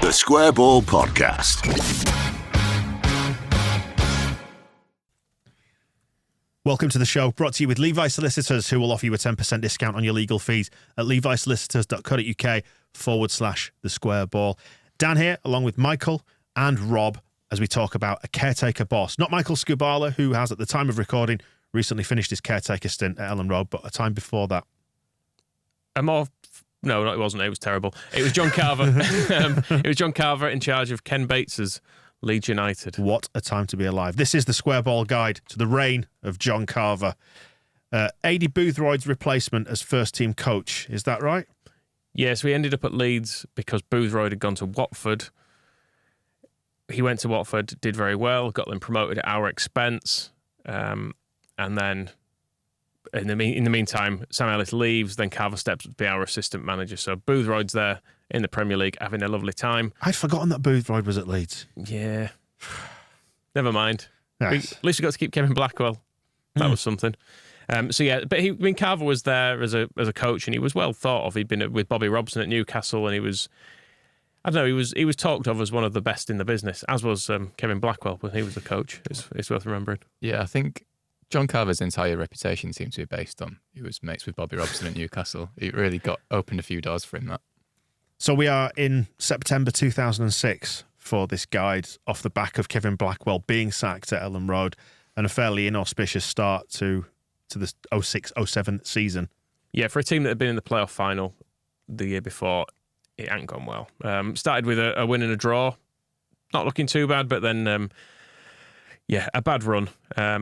The Square Ball Podcast. Welcome to the show, brought to you with Levi Solicitors, who will offer you a 10% discount on your legal fees at levisolicitors.co.uk/the Square Ball. Dan here, along with Michael and Rob, as we talk about a caretaker boss. Not Michael Scubala, who has, at the time of recording, recently finished his caretaker stint at Ellen Road, but a time before that. No, it wasn't. It was terrible. It was John Carver. It was John Carver in charge of Ken Bates's Leeds United. What a time to be alive. This is the Square Ball Guide to the reign of John Carver. Adi Boothroyd's replacement as first-team coach. Is that right? Yes, we ended up at Leeds because Boothroyd had gone to Watford. He went to Watford, did very well, got them promoted at our expense. And then in the meantime, Sam Ellis leaves, then Carver steps up to be our assistant manager. So Boothroyd's there in the Premier League, having a lovely time. I'd forgotten that Boothroyd was at Leeds. Yeah. Never mind. Yes. At least we got to keep Kevin Blackwell. That was something. But Carver was there as a coach, and he was well thought of. He'd been with Bobby Robson at Newcastle, and he was talked of as one of the best in the business, as was Kevin Blackwell when he was the coach. It's worth remembering. Yeah, I think John Carver's entire reputation seemed to be based on he was mates with Bobby Robson at Newcastle. It really opened a few doors for him, that. So we are in September 2006 for this guide, off the back of Kevin Blackwell being sacked at Ellen Road, and a fairly inauspicious start to the 06-07 season. Yeah, for a team that had been in the playoff final the year before, it hadn't gone well. Started with a win and a draw, not looking too bad, but then a bad run.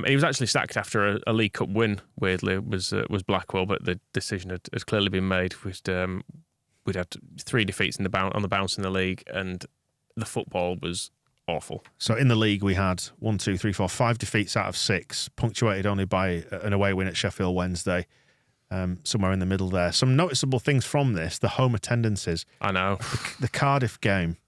He was actually sacked after a League Cup win. Weirdly, was Blackwell, but the decision had clearly been made. We'd had 3 defeats on the bounce in the league, and the football was awful. So in the league, we had 5 defeats out of 6, punctuated only by an away win at Sheffield Wednesday. Somewhere in the middle there. Some noticeable things from this: the home attendances. I know. The Cardiff game,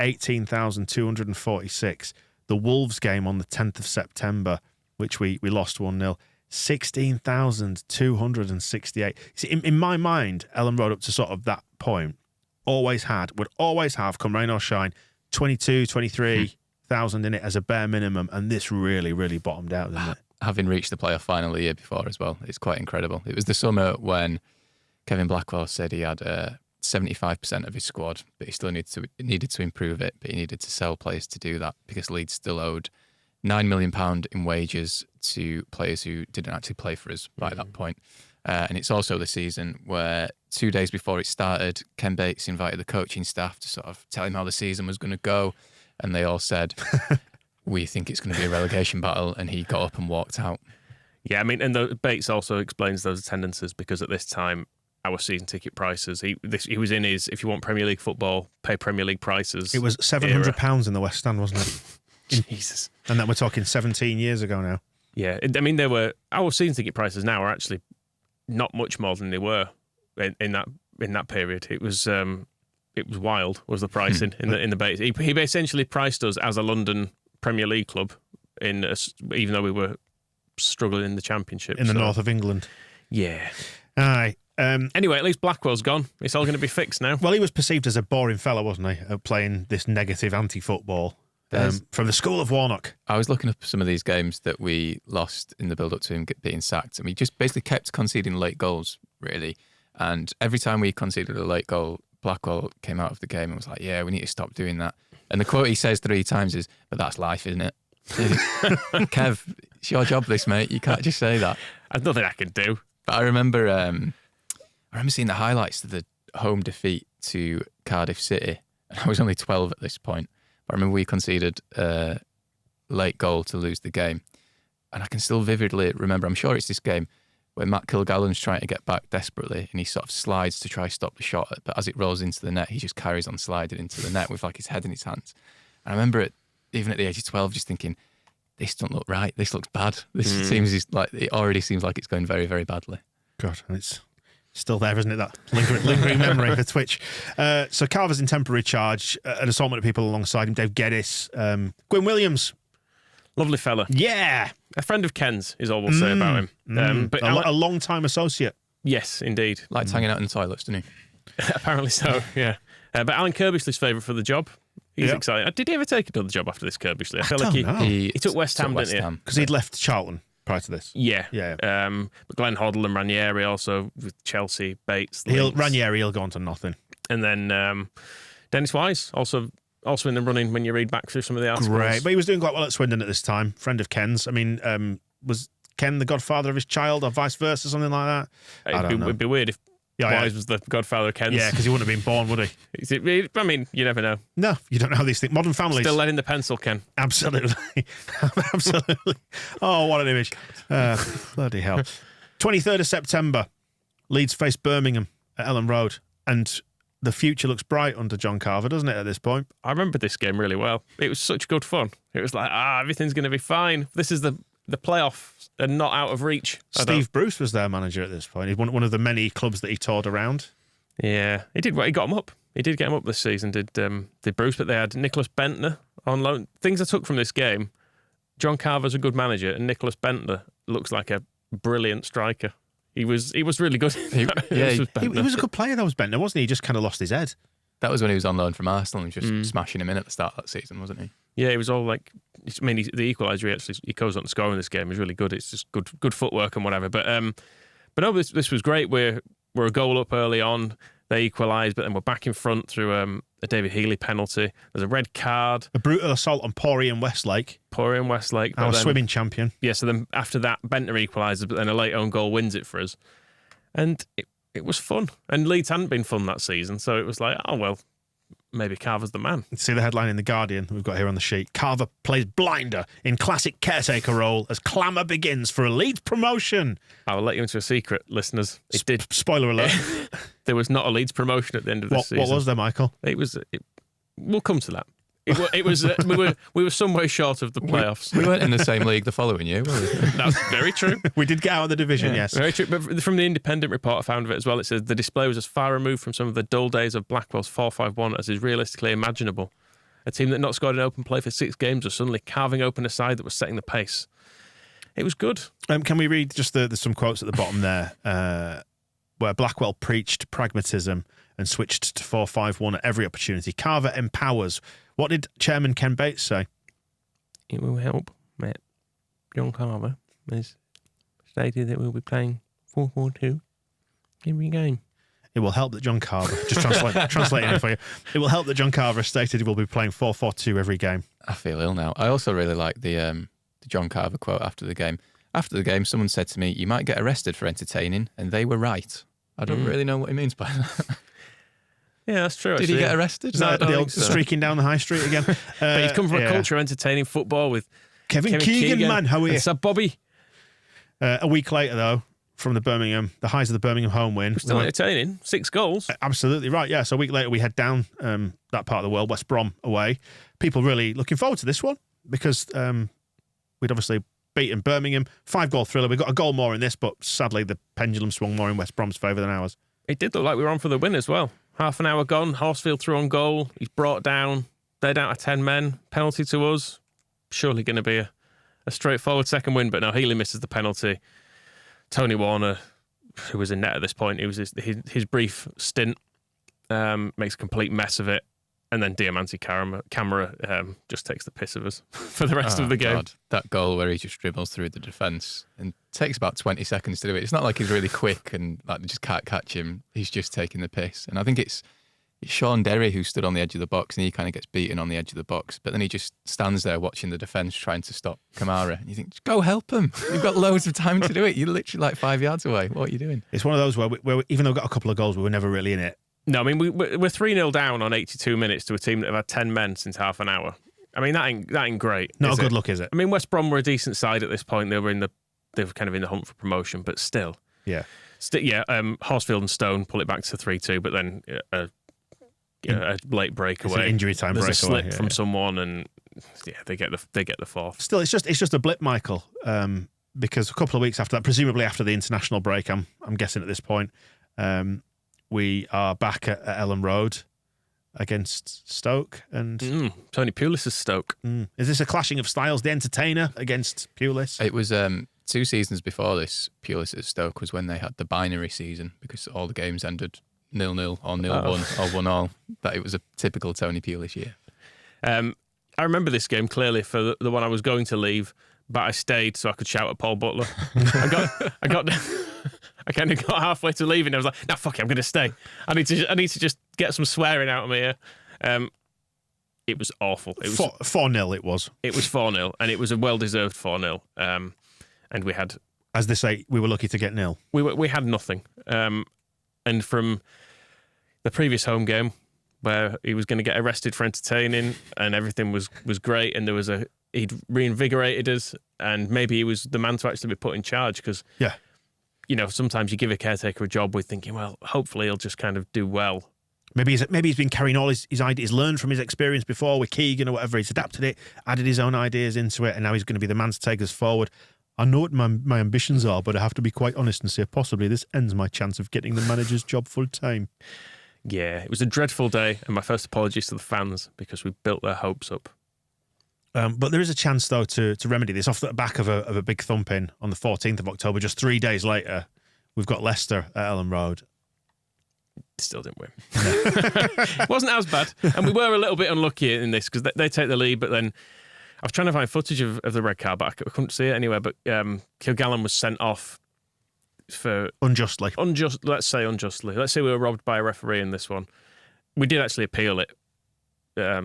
18,246. The Wolves game on the 10th of September, which we lost 1-0, 16,268. See, in my mind, Ellen Road up to sort of that point would always have, come rain or shine, 23,000 in it as a bare minimum, and this really, really bottomed out, didn't it? Having reached the playoff final the year before as well, it's quite incredible. It was the summer when Kevin Blackwell said he had 75% of his squad, but he still needed to improve it, but he needed to sell players to do that because Leeds still owed £9 million in wages to players who didn't actually play for us by that point. And it's also the season where 2 days before it started, Ken Bates invited the coaching staff to sort of tell him how the season was going to go, and they all said, we think it's going to be a relegation battle, and he got up and walked out. Yeah, I mean, and Bates also explains those attendances because at this time, our season ticket prices, he was in his, if you want Premier League football, pay Premier League prices. It was £700 in the West Stand, wasn't it? Jesus. And then we're talking 17 years ago now. Yeah, I mean, our season ticket prices now are actually not much more than they were in that period. It was wild, was the pricing in the Bates. He essentially priced us as a London Premier League club, even though we were struggling in the Championship. In the north of England. Yeah. Aye. Anyway, at least Blackwell's gone. It's all going to be fixed now. Well, he was perceived as a boring fella, wasn't he, playing this negative anti-football from the school of Warnock. I was looking up some of these games that we lost in the build-up to him being sacked, and we just basically kept conceding late goals, really. And every time we conceded a late goal, Blackwell came out of the game and was like, yeah, we need to stop doing that. And the quote he says 3 times is, but that's life, isn't it? Kev, it's your job, this, mate. You can't just say that. There's nothing I can do. But I remember seeing the highlights of the home defeat to Cardiff City, and I was only 12 at this point. But I remember we conceded a late goal to lose the game, and I can still vividly remember, I'm sure it's this game, where Matt Kilgallen's trying to get back desperately, and he sort of slides to try to stop the shot, but as it rolls into the net, he just carries on sliding into the net with like his head in his hands. And I remember it, even at the age of 12, just thinking, this doesn't look right. This looks bad. This it already seems like it's going very, very badly. God, and it's still there, isn't it? That lingering memory for Twitch. So Carver's in temporary charge. An assortment of people alongside him: Dave Geddes, Gwyn Williams, lovely fella. Yeah, a friend of Ken's is all we'll say about him. But a long time associate. Yes, indeed. Likes hanging out in the toilets, didn't he? Apparently so. Yeah. But Alan Kirbishley's favourite for the job. He's Yeah. excited. Did he ever take another job after this, Kirbishley? I feel like don't know. he took West Ham, didn't he? Because he'd left Charlton prior to this. Yeah. Yeah. But Glenn Hoddle and Ranieri also with Chelsea, Bates, Ranieri will go on to nothing. and then Dennis Wise also in the running when you read back through some of the articles. Great. But he was doing quite well at Swindon at this time. Friend of Ken's. I mean, was Ken the godfather of his child or vice versa, something like that? It'd be weird if Wise was the godfather of Ken's. Yeah, because he wouldn't have been born, would he? I mean, you never know. No, you don't know how these things. Modern families. Still letting the pencil, Ken. Absolutely. Absolutely. Oh, what an image. Bloody hell. 23rd of September, Leeds face Birmingham at Ellen Road. And the future looks bright under John Carver, doesn't it, at this point? I remember this game really well. It was such good fun. It was like, everything's going to be fine. This is the playoffs are not out of reach. Steve Bruce was their manager at this point. He's one of the many clubs that he toured around. Yeah, he did. He got them up. He did get them up this season, did Bruce, but they had Nicholas Bentner on loan. Things I took from this game, John Carver's a good manager and Nicholas Bentner looks like a brilliant striker. He was really good. He was a good player, that was Bentner, wasn't he? He just kind of lost his head. That was when he was on loan from Arsenal and just smashing him in at the start of that season, wasn't he? Yeah, he was all like, I mean, the equaliser, he goes on to score in this game. He's really good. It's just good footwork and whatever. But no, this was great. We're a goal up early on. They equalised, but then we're back in front through a David Healy penalty. There's a red card. A brutal assault on Porian Westlake. Our swimming champion. Yeah, so then after that, Bentner equalises, but then a late own goal wins it for us. And it was fun. And Leeds hadn't been fun that season, so it was like, oh, well, maybe Carver's the man. See the headline in The Guardian we've got here on the sheet. Carver plays blinder in classic caretaker role as clamour begins for a Leeds promotion. I will let you into a secret, listeners. It did. Spoiler alert. There was not a Leeds promotion at the end of this season. What was there, Michael? We'll come to that. It was we were some way short of the playoffs. We weren't in the same league the following year, were we? That's very true. We did get out of the division, yes. Very true. But from the Independent report I found of it as well, it says the display was as far removed from some of the dull days of Blackwell's 4-5-1 as is realistically imaginable. A team that not scored an open play for 6 games was suddenly carving open a side that was setting the pace. It was good. Can we read just some quotes at the bottom there, where Blackwell preached pragmatism and switched to 4-5-1 at every opportunity. Carver empowers. What did Chairman Ken Bates say? It will help, Matt. John Carver has stated that we'll be playing 4-4-2 every game. It will help that John Carver, just translating it for you. It will help that John Carver stated he will be playing 4-4-2 every game. I feel ill now. I also really like the John Carver quote after the game. After the game, someone said to me, "You might get arrested for entertaining," and they were right. I don't really know what he means by that. Yeah, that's true. Did he get arrested? No, the old streaking down the high street again. But he's come from a culture of entertaining football with Kevin Keegan, man, how are you? And Sir Bobby. A week later, though, from the highs of the Birmingham home win. Still entertaining. 6 goals. Absolutely right, yeah. So a week later, we head down that part of the world, West Brom away. People really looking forward to this one because we'd obviously beaten Birmingham. 5-goal thriller. We got a goal more in this, but sadly, the pendulum swung more in West Brom's favour than ours. It did look like we were on for the win as well. Half an hour gone, Horsfield through on goal. He's brought down. They're down to 10 men. Penalty to us. Surely going to be a straightforward second win, but no, Healy misses the penalty. Tony Warner, who was in net at this point, it was his brief stint, makes a complete mess of it. And then Diamante Camera just takes the piss of us for the rest of the game. God. That goal where he just dribbles through the defence and takes about 20 seconds to do it. It's not like he's really quick and like they just can't catch him. He's just taking the piss. And I think it's Sean Derry who stood on the edge of the box and he kind of gets beaten on the edge of the box. But then he just stands there watching the defence trying to stop Kamara. And you think, just go help him. You've got loads of time to do it. You're literally like 5 yards away. What are you doing? It's one of those where even though we got a couple of goals, we were never really in it. No, I mean, we're 3-0 down on 82 minutes to a team that have had 10 men since half an hour. I mean, that ain't great. Not a good look, is it? I mean, West Brom were a decent side at this point. They were kind of in the hunt for promotion, but still. Yeah. Horsfield and Stone pull it back to 3-2, but then a late breakaway. It's an injury time breakaway. There's a slip from someone, and they get the fourth. Still, it's just a blip, Michael. Because a couple of weeks after that, presumably after the international break, I'm guessing at this point, we are back at Ellen Road against Stoke. And Tony Pulis' Stoke. Is this a clashing of styles? The entertainer against Pulis? It was 2 seasons before this. Pulis at Stoke was when they had the binary season because all the games ended 0-0 or 0-1 or 1-0, that it was a typical Tony Pulis year. I remember this game clearly for the one I was going to leave, but I stayed so I could shout at Paul Butler. I kind of got halfway to leaving. I was like, "No, fuck it, I'm going to stay. I need to just get some swearing out of me here." It was awful. It was 4-0. It was. It was 4-0, and it was a well-deserved 4-0. And we had, as they say, we were lucky to get nil. We had nothing. And from the previous home game, where he was going to get arrested for entertaining, and everything was great, and he'd reinvigorated us, and maybe he was the man to actually be put in charge because, sometimes you give a caretaker a job with thinking, well, hopefully he'll just kind of do well. Maybe he's been carrying all his ideas, learned from his experience before with Keegan or whatever. He's adapted it, added his own ideas into it, and now he's going to be the man to take us forward. I know what my ambitions are, but I have to be quite honest and say possibly this ends my chance of getting the manager's job full time. Yeah, it was a dreadful day, and my first apologies to the fans because we built their hopes up. But there is a chance, though, to remedy this off the back of a big thumping on the 14th of October. Just 3 days later, we've got Leicester at Ellen Road. Still didn't win. It wasn't as bad. And we were a little bit unlucky in this because they take the lead, but then I was trying to find footage of the red card, but I couldn't see it anywhere. But Kilgallen was sent off for... Unjustly. Let's say unjustly. Let's say we were robbed by a referee in this one. We did actually appeal it.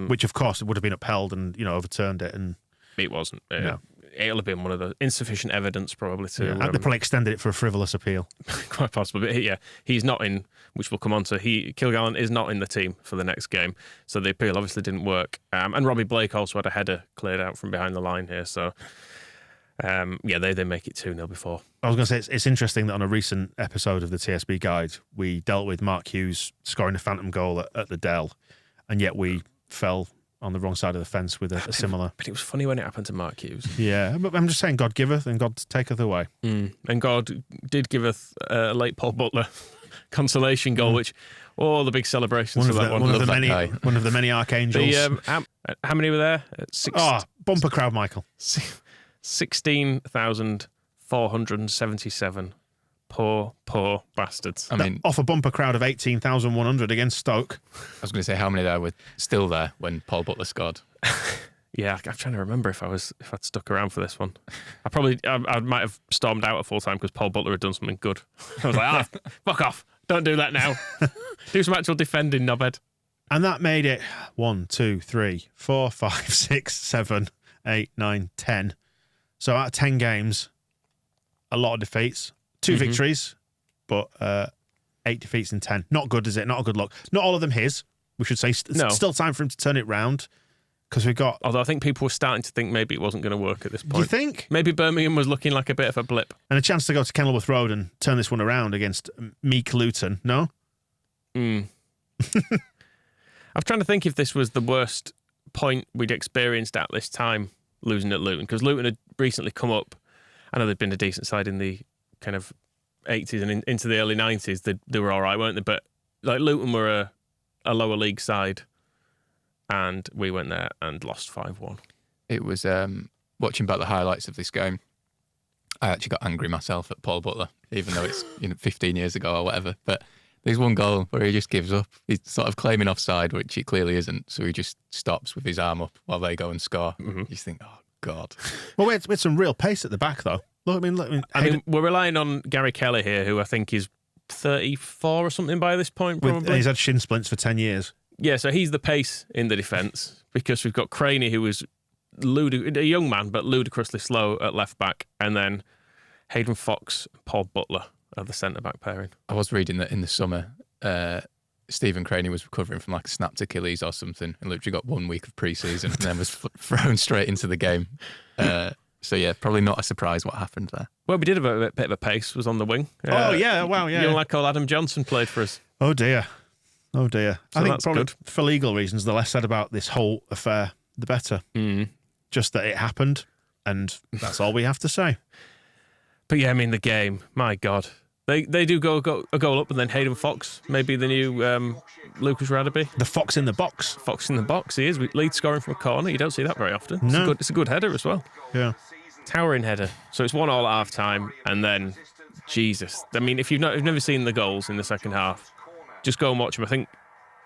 Which, of course, it would have been upheld and, overturned it. And it wasn't. No. It'll have been one of the insufficient evidence probably to... Yeah, they probably extended it for a frivolous appeal. Quite possibly. But yeah, he's not in, which we'll come on to. Kilgallen is not in the team for the next game. So the appeal obviously didn't work. And Robbie Blake also had a header cleared out from behind the line here. So, they make it 2-0 before. I was going to say, it's interesting that on a recent episode of the TSB Guide, we dealt with Mark Hughes scoring a phantom goal at the Dell, and yet we fell on the wrong side of the fence with a similar... But it was funny when it happened to Mark Hughes. Yeah, but I'm just saying God giveth and God taketh away. And God did give us a late Paul Butler consolation goal, which, the big celebrations for that one. One of the many archangels. How many were there? Bumper crowd, Michael. 16,477. Poor bastards. I mean, off a bumper crowd of 18,100 against Stoke. I was going to say how many there were still there when Paul Butler scored. Yeah, I'm trying to remember if I'd stuck around for this one. I might have stormed out at full time because Paul Butler had done something good. I was like, fuck off. Don't do that now. Do some actual defending, knobhead. And that made it 1, 2, 3, 4, 5, 6, 7, 8, 9, 10. So out of 10 games, a lot of defeats. 2 victories, but 8 defeats in 10. Not good, is it? Not a good look. Not all of them his. We should say still time for him to turn it round because we've got... Although I think people were starting to think maybe it wasn't going to work at this point. Do you think? Maybe Birmingham was looking like a bit of a blip. And a chance to go to Kenilworth Road and turn this one around against meek Luton, no? I'm trying to think if this was the worst point we'd experienced at this time, losing at Luton, because Luton had recently come up. I know they'd been a decent side in the kind of 80s and into the early 90s. They were all right, weren't they? But like Luton were a lower league side, and we went there and lost 5-1. It was watching back the highlights of this game. I actually got angry myself at Paul Butler, even though it's 15 years ago or whatever. But there's one goal where he just gives up. He's sort of claiming offside, which he clearly isn't. So he just stops with his arm up while they go and score. You just think, oh God. Well, we had some real pace at the back though. I mean, we're relying on Gary Kelly here, who I think is 34 or something by this point, probably. He's had shin splints for 10 years. Yeah, so he's the pace in the defence because we've got Craney, who was a young man, but ludicrously slow at left back, and then Hayden Fox and Paul Butler are the centre-back pairing. I was reading that in the summer, Stephen Craney was recovering from like a snapped Achilles or something and literally got 1 week of pre-season and then was thrown straight into the game. So, yeah, probably not a surprise what happened there. Well, we did have a bit of a pace, was on the wing. Wow, yeah. Young lad called Adam Johnson played for us. Oh, dear. So I think probably good. For legal reasons, the less said about this whole affair, the better. Just that it happened, and that's all we have to say. But, yeah, I mean, the game, my God. They do go a goal up, and then Hayden Fox, maybe the new Lucas Radaby. The Fox in the box. Fox in the box, he is. Leeds scoring from a corner. You don't see that very often. No. It's a good header as well. Yeah. Towering header. So it's 1-1 at half time, and then Jesus. I mean, if you've never seen the goals in the second half, just go and watch them. I think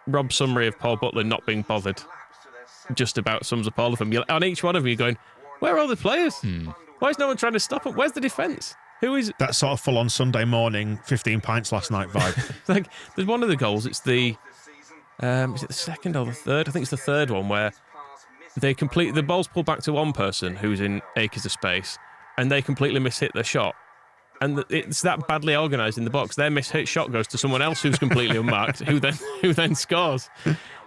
Rob's summary of Paul Butler not being bothered just about sums up all of them. On each one of them, you're going, where are all the players? Why is no one trying to stop them? Where's the defence? Who is... That sort of full-on Sunday morning, 15 pints last night vibe. Like, there's one of the goals, it's the... is it the second or the third? I think it's the third one where the ball's pulled back to one person who's in acres of space and they completely mishit their shot. And it's that badly organised in the box. Their mishit shot goes to someone else who's completely unmarked, who then scores.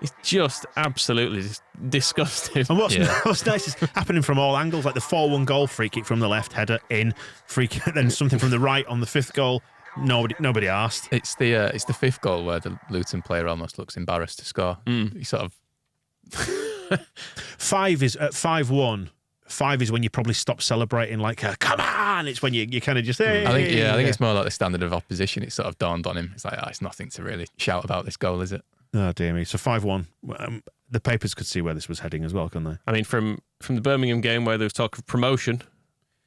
It's just absolutely disgusting. And what's nice is happening from all angles, like the 4-1 goal, free kick from the left, header in, free kick, then something from the right on the 5th goal. Nobody asked. It's the 5th goal where the Luton player almost looks embarrassed to score. He sort of 5 is at 5-1. 5 is when you probably stop celebrating, like, come on! It's when you kind of just, hey. I think it's more like the standard of opposition. It sort of dawned on him. It's like, it's nothing to really shout about this goal, is it? Oh, dear me. So 5-1. The papers could see where this was heading as well, couldn't they? I mean, from the Birmingham game where there was talk of promotion,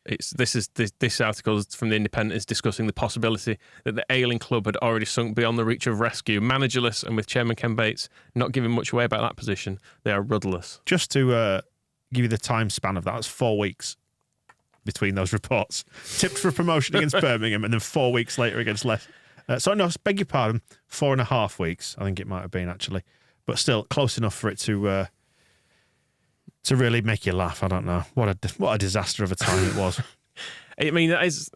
this article is from the Independent is discussing the possibility that the ailing club had already sunk beyond the reach of rescue. Managerless, and with Chairman Ken Bates not giving much away about that position, they are rudderless. Just to give you the time span of that, it's 4 weeks between those reports. Tipped for promotion against Birmingham, and then 4 weeks later against Leicester. Beg your pardon, 4.5 weeks, I think it might have been actually. But still, close enough for it to really make you laugh. I don't know. What a disaster of a time it was. I mean, that is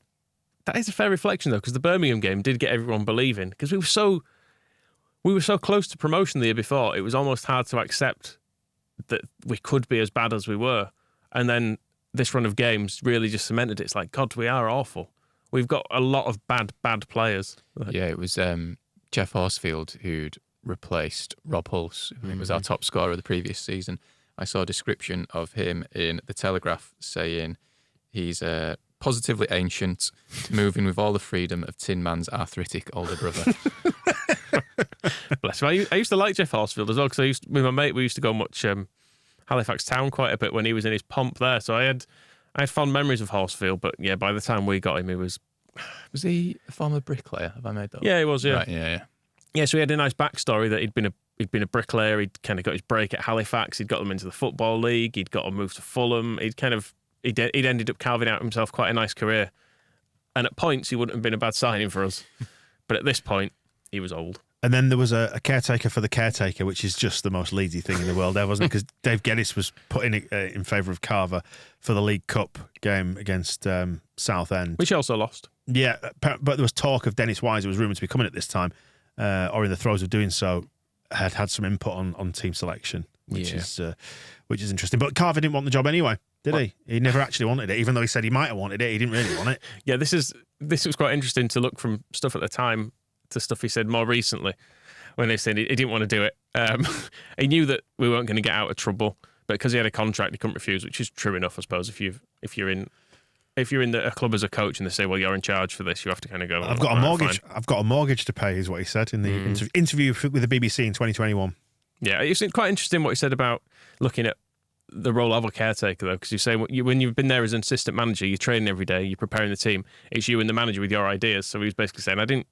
a fair reflection, though, because the Birmingham game did get everyone believing, because we were so close to promotion the year before, it was almost hard to accept that we could be as bad as we were. And then this run of games really just cemented it. It's like, God, we are awful. We've got a lot of bad players. Yeah, it was Jeff Horsfield who'd replaced Rob Hulse, who was our top scorer the previous season. I saw a description of him in The Telegraph saying he's positively ancient, moving with all the freedom of Tin Man's arthritic older brother. Bless him. I used to like Jeff Horsfield as well, because with my mate, we used to go and watch Halifax Town quite a bit when he was in his pomp there. So I had fond memories of Horsfield, but yeah, by the time we got him, he was... Was he a former bricklayer? Have I made that up? Yeah, he was, yeah. Right, yeah. Yeah, so he had a nice backstory that he'd been a bricklayer. He'd kind of got his break at Halifax. He'd got them into the Football League. He'd got a move to Fulham. He'd ended up carving out himself quite a nice career. And at points, he wouldn't have been a bad signing for us. But at this point, he was old. And then there was a caretaker for the caretaker, which is just the most Leedsy thing in the world there, wasn't it? Because Dave Geddes was put in favour of Carver for the League Cup game against Southend. Which also lost. Yeah, but there was talk of Dennis Wise, who was rumoured to be coming at this time, or in the throes of doing so, had some input on team selection, which is interesting. But Carver didn't want the job anyway, did he? He never actually wanted it, even though he said he might have wanted it. He didn't really want it. Yeah, this was quite interesting to look from stuff at the time to stuff he said more recently, when they said he didn't want to do it. He knew that we weren't going to get out of trouble, but because he had a contract, he couldn't refuse, which is true enough, I suppose. If you're in a club as a coach and they say, well, you're in charge for this, you have to kind of go, I've got a mortgage. Fine. I've got a mortgage to pay, is what he said in the interview with the BBC in 2021. Yeah, it's quite interesting what he said about looking at the role of a caretaker, though, because you say when you've been there as an assistant manager, you're training every day, you're preparing the team, it's you and the manager with your ideas. So he was basically saying, I didn't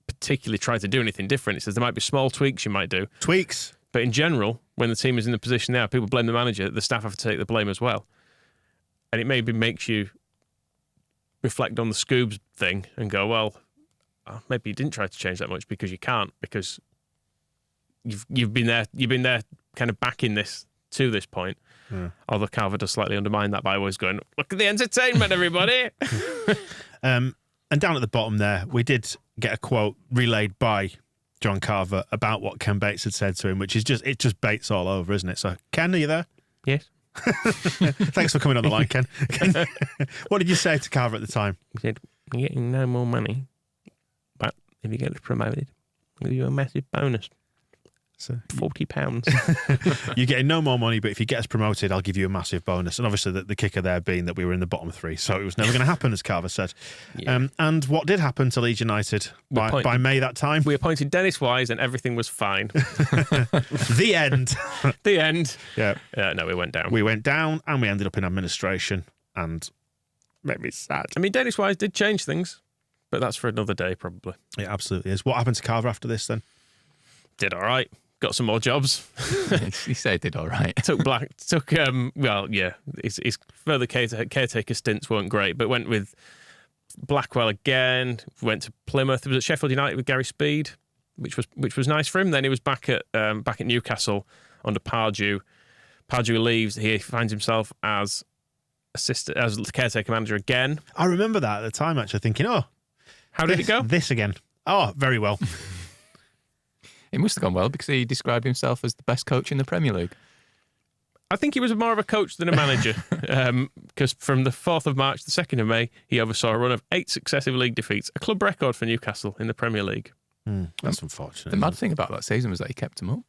particularly try to do anything different. He says there might be small tweaks you might do. Tweaks. But in general, when the team is in the position now, people blame the manager, the staff have to take the blame as well. And it maybe makes you reflect on the Scoobs thing and go, well, maybe you didn't try to change that much because you can't, because you've been there kind of backing this to this point. Yeah. Although Carver does slightly undermine that by always going, look at the entertainment, everybody. And down at the bottom there, we did get a quote relayed by John Carver about what Ken Bates had said to him, which is just Bates all over, isn't it? So, Ken, are you there? Yes. Thanks for coming on the line, Ken. What did you say to Carver at the time? He said, you're getting no more money, but if you get promoted, I'll give you a massive bonus. So £40. You're getting no more money, but if you get us promoted, I'll give you a massive bonus. And obviously the kicker there being that we were in the bottom three, so it was never going to happen, as Carver said. Yeah. And what did happen to Leeds United by May that time? We appointed Dennis Wise and everything was fine. The end. The end. Yeah. No, we went down. We went down and we ended up in administration, and made me sad. I mean, Dennis Wise did change things. but that's for another day probably. It absolutely is. What happened to Carver after this then? Did all right. Got some more jobs. You say it did all right. His further caretaker stints weren't great, but went with Blackwell again. Went to Plymouth. He was at Sheffield United with Gary Speed, which was nice for him. Then he was back at Newcastle under Pardew. Pardew leaves. He finds himself as caretaker manager again. I remember that at the time, actually, thinking, how did it go? This again. Oh, very well. It must have gone well because he described himself as the best coach in the Premier League. I think he was more of a coach than a manager because from the 4th of March to the 2nd of May, he oversaw a run of 8 successive league defeats, a club record for Newcastle in the Premier League. That's unfortunate. The mad thing about that season was that he kept them up.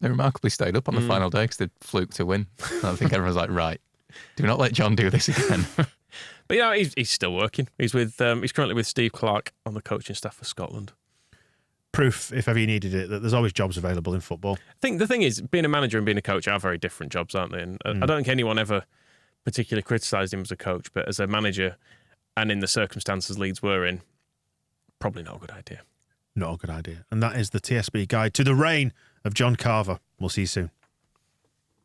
They remarkably stayed up on the final day because they fluked to win. I think everyone's like, right, do not let John do this again. But he's still working. He's currently with Steve Clarke on the coaching staff for Scotland. Proof, if ever you needed it, that there's always jobs available in football. I think the thing is, being a manager and being a coach are very different jobs, aren't they? And I don't think anyone ever particularly criticised him as a coach, but as a manager and in the circumstances Leeds were in, probably not a good idea. Not a good idea. And that is the TSB guide to the reign of John Carver. We'll see you soon.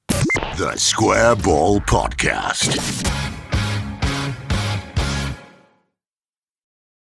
The Square Ball Podcast.